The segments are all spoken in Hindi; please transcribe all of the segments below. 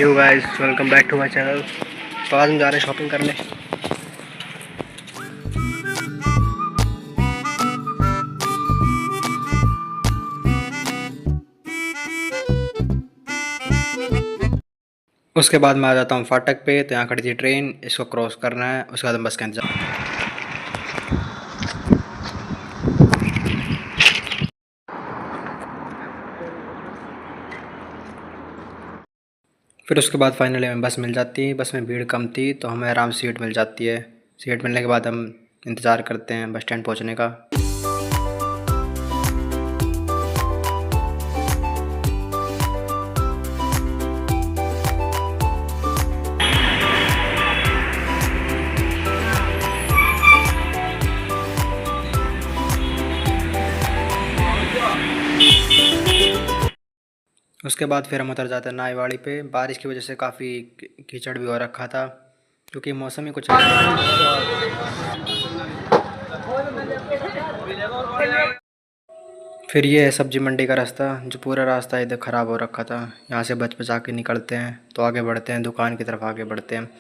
You guys, welcome back to my channel. तो आज हम जा रहे हैं शॉपिंग करने। उसके बाद मैं आ जाता हूँ फाटक पे। तो यहाँ खड़ी थी ट्रेन, इसको क्रॉस करना है, उसके बाद हम बस के इंतजार। फिर उसके बाद फाइनली हमें बस मिल जाती है। बस में भीड़ कम थी तो हमें आराम से सीट मिल जाती है। सीट मिलने के बाद हम इंतज़ार करते हैं बस स्टैंड पहुँचने का। उसके बाद फिर हम उतर जाते हैं नाईवाड़ी पे। बारिश की वजह से काफ़ी कीचड़ भी हो रखा था क्योंकि मौसम ही कुछ फिर ये है सब्जी मंडी का रास्ता। जो पूरा रास्ता इधर ख़राब हो रखा था, यहाँ से बच बचा के निकलते हैं तो आगे बढ़ते हैं, दुकान की तरफ आगे बढ़ते हैं।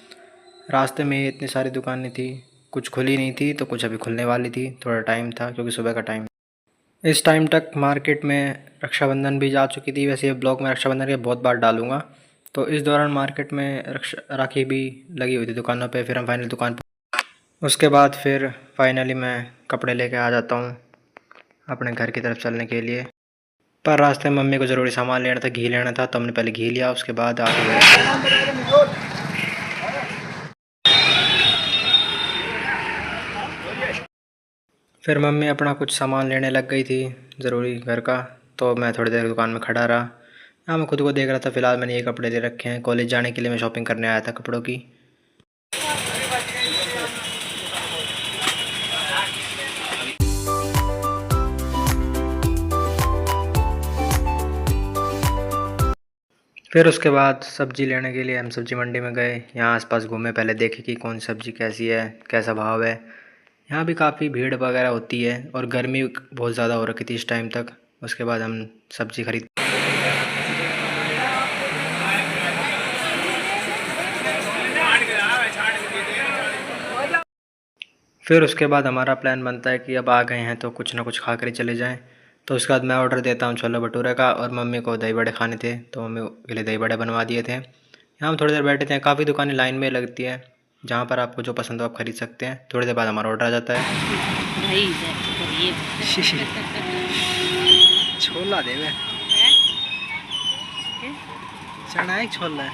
रास्ते में इतनी सारी दुकानें थी, कुछ खुली नहीं थी तो कुछ अभी खुलने वाली थी। थोड़ा टाइम था क्योंकि सुबह का टाइम। इस टाइम तक मार्केट में रक्षाबंधन भी जा चुकी थी। वैसे ये ब्लॉग में रक्षाबंधन के बहुत बार डालूंगा। तो इस दौरान मार्केट में राखी भी लगी हुई थी दुकानों पे। फिर हम फाइनली दुकान पर, उसके बाद फिर फाइनली मैं कपड़े लेके आ जाता हूँ अपने घर की तरफ चलने के लिए। पर रास्ते में मम्मी को ज़रूरी सामान लेना था, घी लेना था, तो हमने पहले घी लिया, उसके बाद आगे बढ़े। फिर मम्मी अपना कुछ सामान लेने लग गई थी ज़रूरी घर का। तो मैं थोड़ी देर दुकान में खड़ा रहा। यहाँ मैं खुद को देख रहा था। फ़िलहाल मैंने ये कपड़े ले रखे हैं, कॉलेज जाने के लिए मैं शॉपिंग करने आया था कपड़ों की। फिर उसके बाद सब्ज़ी लेने के लिए हम सब्ज़ी मंडी में गए। यहाँ आसपास घूमे, पहले देखे कि कौन सब्ज़ी कैसी है, कैसा भाव है। यहाँ भी काफ़ी भीड़ वगैरह होती है और गर्मी बहुत ज़्यादा हो रखी थी इस टाइम तक। उसके बाद हम सब्ज़ी खरीद, फिर उसके बाद हमारा प्लान बनता है कि अब आ गए हैं तो कुछ ना कुछ खा कर ही चले जाएं। तो उसके बाद मैं ऑर्डर देता हूँ छोले भटूरे का, और मम्मी को दही बड़े खाने थे तो मम्मी के लिए दही बड़े बनवा दिए थे। यहाँ हम थोड़ी देर बैठे थे। काफ़ी दुकानें लाइन में लगती है जहाँ पर आपको जो पसंद हो आप खरीद सकते हैं। थोड़ी देर बाद हमारा ऑर्डर आ जाता है। छोला देवे चना एक छोला है।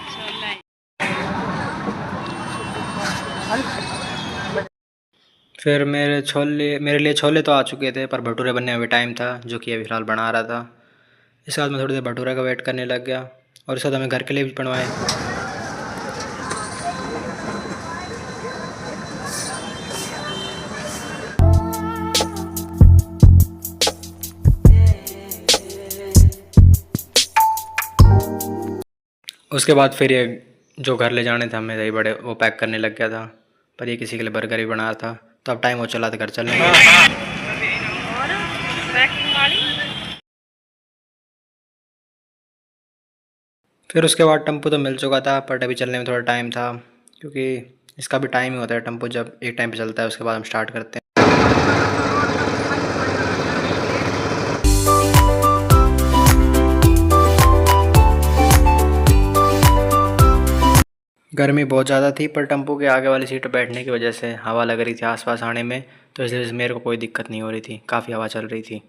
फिर मेरे लिए छोले तो आ चुके थे, पर भटूरे बनने में भी टाइम था, जो कि अभी फ़िलहाल बना रहा था। इसके बाद मैं थोड़ी देर भटूरे का वेट करने लग गया, और इसके बाद हमें घर के लिए भी बनवाए। उसके बाद फिर ये जो घर ले जाने थे हमें दही बड़े, वो पैक करने लग गया था। पर ये किसी के लिए बर्गर ही बना रहा था। तो अब टाइम हो चला था घर चलने का। फिर उसके बाद टेम्पो तो मिल चुका था, पर अभी चलने में थोड़ा टाइम था क्योंकि इसका भी टाइम ही होता है। टेम्पो जब एक टाइम पे चलता है उसके बाद हम स्टार्ट करते हैं। गर्मी बहुत ज़्यादा थी, पर टेम्पो के आगे वाली सीट पर बैठने की वजह से हवा लग रही थी आसपास आने में, तो इसलिए मेरे को कोई दिक्कत नहीं हो रही थी। काफ़ी हवा चल रही थी।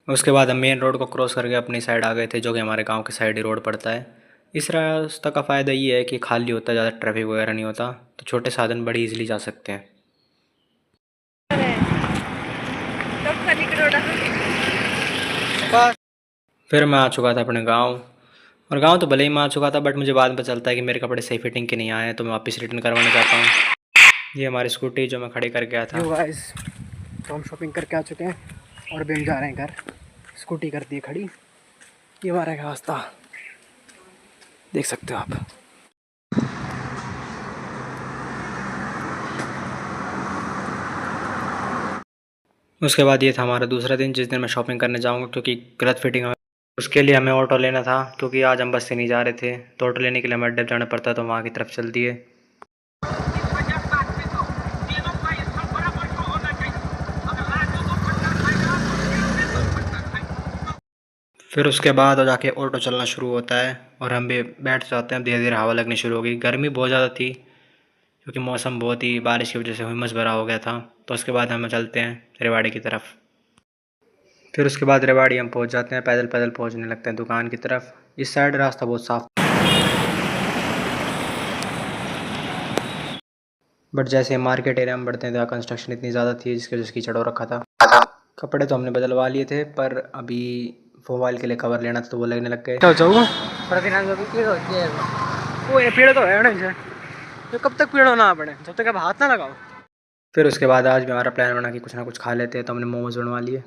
उसके बाद हम मेन रोड को क्रॉस करके अपनी साइड आ गए थे, जो कि हमारे गांव के साइड ही रोड पड़ता है। इस रास्ते का फ़ायदा ये है कि खाली होता है, ज़्यादा ट्रैफिक वगैरह नहीं होता, तो छोटे साधन बड़ी इजीली जा सकते हैं। फिर मैं आ चुका था अपने गांव, और गांव तो भले ही मैं आ चुका था, बट मुझे बाद में पता चलता है कि मेरे कपड़े सही फिटिंग के नहीं आए, तो मैं वापस रिटर्न करवाना चाहता हूँ। ये हमारी स्कूटी जो मैं खड़ी करके आया था। तो हम शॉपिंग करके आ चुके हैं। और अभी हम जा रहे हैं घर। स्कूटी कर दी खड़ी, ये हमारा रास्ता देख सकते हो आप। उसके बाद ये था हमारा दूसरा दिन, जिस दिन मैं शॉपिंग करने जाऊंगा क्योंकि गलत फिटिंग है। उसके लिए हमें ऑटो लेना था क्योंकि आज हम बस से नहीं जा रहे थे, तो ऑटो लेने के लिए हमें अड्डे जाना पड़ता, तो वहाँ की तरफ चल दिए। फिर उसके बाद और जाके ऑटो चलना शुरू होता है और हम भी बैठ जाते हैं। धीरे धीरे हवा लगनी शुरू हो गई। गर्मी बहुत ज़्यादा थी क्योंकि मौसम बहुत ही बारिश की वजह से हुमस भरा हो गया था। तो उसके बाद हम चलते हैं रेवाड़ी की तरफ। फिर उसके बाद रेवाड़ी हम पहुंच जाते हैं, पैदल पैदल पहुंचने लगते हैं दुकान की तरफ। इस साइड रास्ता बहुत साफ, बट जैसे मार्केट एरिया में बढ़ते हैं तो कंस्ट्रक्शन इतनी ज़्यादा थी जिसकी वजह से कीचड़ हो रखा था। कपड़े तो हमने बदलवा लिए थे, पर अभी मोबाइल के लिए कवर लेना था तो वो लगने लग गए। पेड़ तो है ना, तो कब तक पेड़ होना पड़े, जब तक अब हाथ ना लगाओ। फिर उसके बाद आज भी हमारा प्लान बना कि कुछ ना कुछ खा लेते हैं, तो हमने मोमोज बनवा लिए।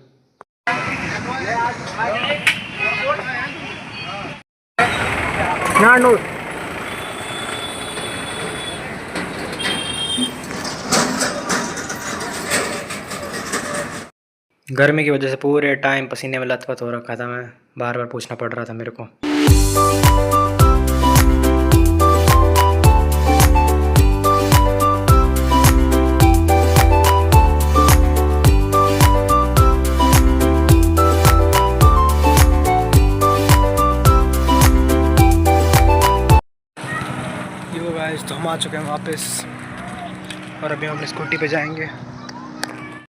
गर्मी की वजह से पूरे टाइम पसीने में लथपथ हो रखा था मैं, बार बार पूछना पड़ रहा था मेरे को। यो गाइस, तो हम आ चुके हैं वापस और अभी हम अपनी स्कूटी पे जाएंगे।